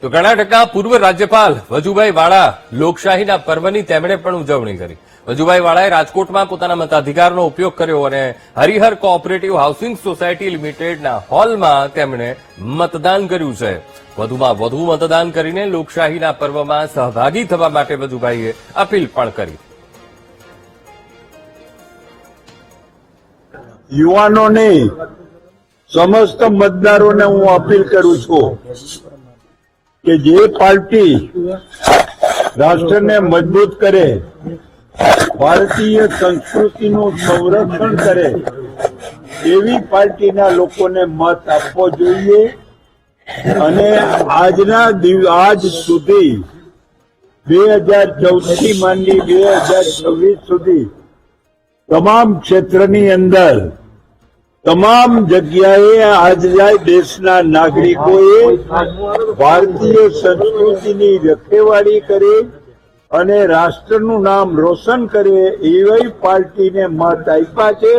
તો કર્ણાટકના પૂર્વ રાજ્યપાલ વજુભાઈ વાળા લોકશાહીના પર્વની તેમણે પણ ઉજવણી કરી. વજુભાઈ વાળાએ રાજકોટમાં પોતાના મતાધિકારનો ઉપયોગ કર્યો અને હરિહર કોઓપરેટિવ હાઉસિંગ સોસાયટી લિમિટેડના હોલમાં તેમણે મતદાન કર્યું છે. વધુમાં વધુ મતદાન કરીને લોકશાહીના પર્વમાં સહભાગી થવા માટે વજુભાઈએ અપીલ પણ કરી. યુવાનોને સમસ્ત મતદારોને હું અપીલ કરું છું કે જે પાર્ટી રાષ્ટ્રને મજબૂત કરે, ભારતીય સંસ્કૃતિનું સંરક્ષણ કરે એવી પાર્ટીના લોકોને મત આપવો જોઈએ. અને આજ સુધી 2014 થી માંડી 2026 સુધી તમામ ક્ષેત્રની અંદર તમામ જગ્યાએ આજના દેશના નાગરિકોએ ભારતીય સંસ્કૃતિની રખેવાળી કરે અને રાષ્ટ્રનું નામ રોશન કરે એવી પાર્ટીને મત આપ્યા છે.